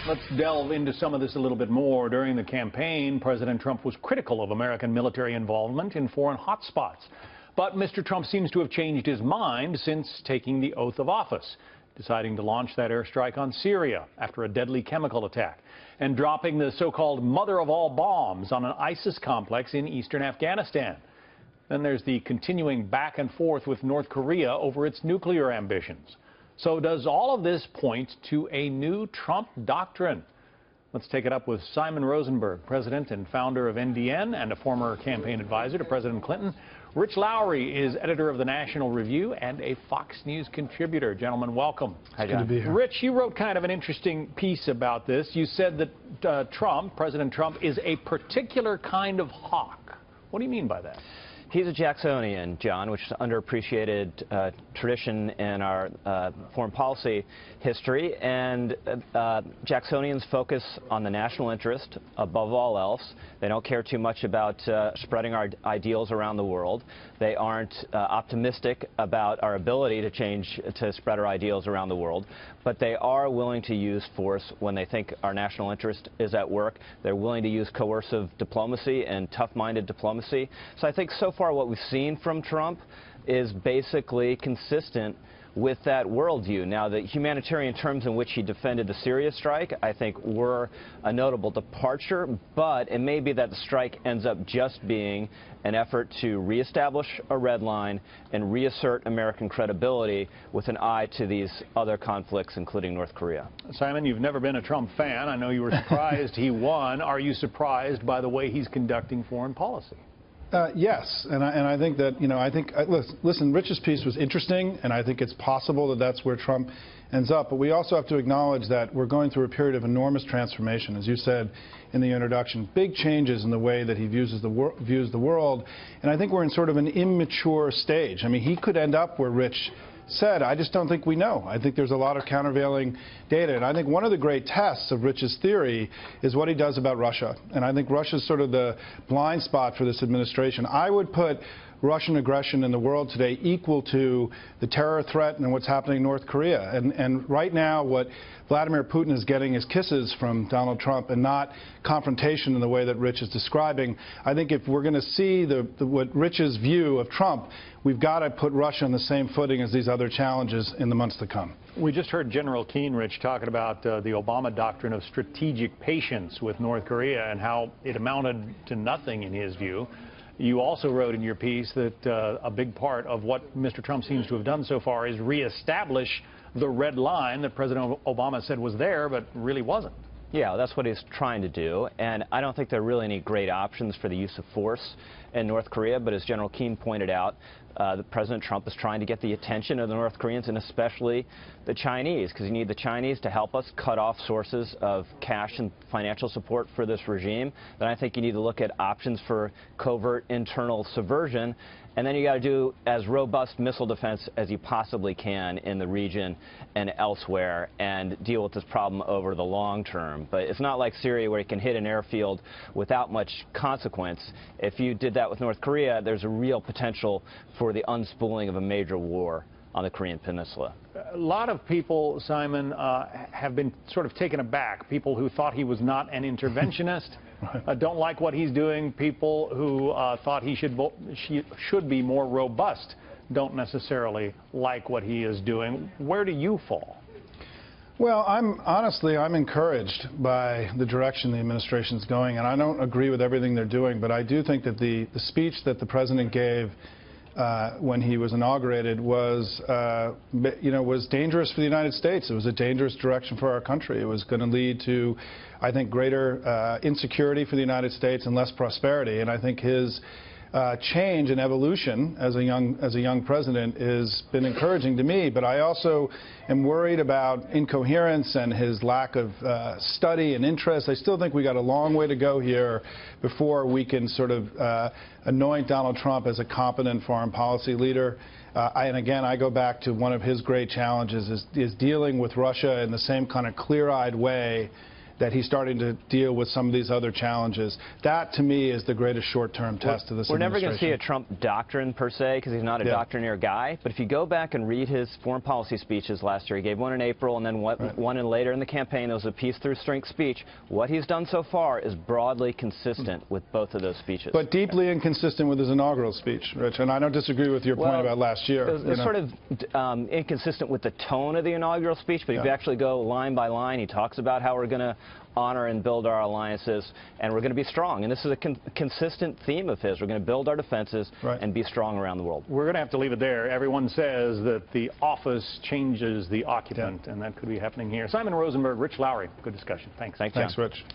Let's delve into some of this a little bit more. During the campaign, President Trump was critical of American military involvement in foreign hotspots. But Mr. Trump seems to have changed his mind since taking the oath of office, deciding to launch that airstrike on Syria after a deadly chemical attack, and dropping the so-called mother of all bombs on an ISIS complex in eastern Afghanistan. Then there's the continuing back and forth with North Korea over its nuclear ambitions. So does all of this point to a new Trump doctrine? Let's take it up with Simon Rosenberg, president and founder of NDN and a former campaign advisor to President Clinton. Rich Lowry is editor of the National Review and a Fox News contributor. Gentlemen, welcome. Hi, John. Good to be here. Rich, you wrote kind of an interesting piece about this. You said that President Trump, is a particular kind of hawk. What do you mean by that? He's a Jacksonian, John, which is an underappreciated tradition in our foreign policy history. And Jacksonians focus on the national interest above all else. They don't care too much about spreading our ideals around the world. They aren't optimistic about our ability to spread our ideals around the world. But they are willing to use force when they think our national interest is at work. They're willing to use coercive diplomacy and tough-minded diplomacy. So I think so far what we've seen from Trump is basically consistent with that worldview. Now, the humanitarian terms in which he defended the Syria strike, I think, were a notable departure, but it may be that the strike ends up just being an effort to reestablish a red line and reassert American credibility with an eye to these other conflicts, including North Korea. Simon, you've never been a Trump fan. I know you were surprised he won. Are you surprised by the way he's conducting foreign policy? Yes, and I think that, listen, Rich's piece was interesting, and I think it's possible that that's where Trump ends up. But we also have to acknowledge that we're going through a period of enormous transformation, as you said in the introduction, big changes in the way that he views the world. And I think we're in sort of an immature stage. I mean, he could end up where Rich said. I just don't think we know. I think there's a lot of countervailing data. And I think one of the great tests of Rich's theory is what he does about Russia. And I think Russia's sort of the blind spot for this administration. I would put Russian aggression in the world today equal to the terror threat and what's happening in North Korea. And right now, what Vladimir Putin is getting is kisses from Donald Trump and not confrontation in the way that Rich is describing. I think if we're going to see what Rich's view of Trump, we've got to put Russia on the same footing as these other challenges in the months to come. We just heard General Keane, Rich, talking about the Obama doctrine of strategic patience with North Korea and how it amounted to nothing in his view. You also wrote in your piece that a big part of what Mr. Trump seems to have done so far is reestablish the red line that President Obama said was there, but really wasn't. Yeah, that's what he's trying to do, and I don't think there are really any great options for the use of force in North Korea, but as General Keane pointed out, President Trump is trying to get the attention of the North Koreans and especially the Chinese, because you need the Chinese to help us cut off sources of cash and financial support for this regime. Then I think you need to look at options for covert internal subversion, and then you got to do as robust missile defense as you possibly can in the region and elsewhere and deal with this problem over the long term. But it's not like Syria where you can hit an airfield without much consequence. If you did that with North Korea, there's a real potential for the unspooling of a major war on the Korean Peninsula. A lot of people, Simon, have been sort of taken aback. People who thought he was not an interventionist, don't like what he's doing. People who thought he should be more robust don't necessarily like what he is doing. Where do you fall? Well, I'm encouraged by the direction the administration's going, and I don't agree with everything they're doing, but I do think that the speech that the president gave when he was inaugurated was dangerous for the United States. It was a dangerous direction for our country. It was going to lead to, I think, greater insecurity for the United States and less prosperity. And I think his change and evolution as a young president has been encouraging to me. But I also am worried about incoherence and his lack of study and interest. I still think we got a long way to go here before we can sort of anoint Donald Trump as a competent foreign policy leader. And again, I go back to one of his great challenges is dealing with Russia in the same kind of clear-eyed way that he's starting to deal with some of these other challenges. That, to me, is the greatest short-term test of this We're never administration. going to see a Trump doctrine, per se, because he's not a doctrinaire guy. But if you go back and read his foreign policy speeches last year, he gave one in April and then one in later in the campaign. There was a peace through strength speech. What he's done so far is broadly consistent with both of those speeches. But deeply inconsistent with his inaugural speech, Rich. And I don't disagree with your point about last year. It was sort of inconsistent with the tone of the inaugural speech, but if you actually go line by line, he talks about how we're going to honor and build our alliances, and we're going to be strong. And this is a consistent theme of his. We're going to build our defenses and be strong around the world. We're going to have to leave it there. Everyone says that the office changes the occupant, and that could be happening here. Simon Rosenberg, Rich Lowry, good discussion. Thanks. Thanks, John. Thanks, Rich.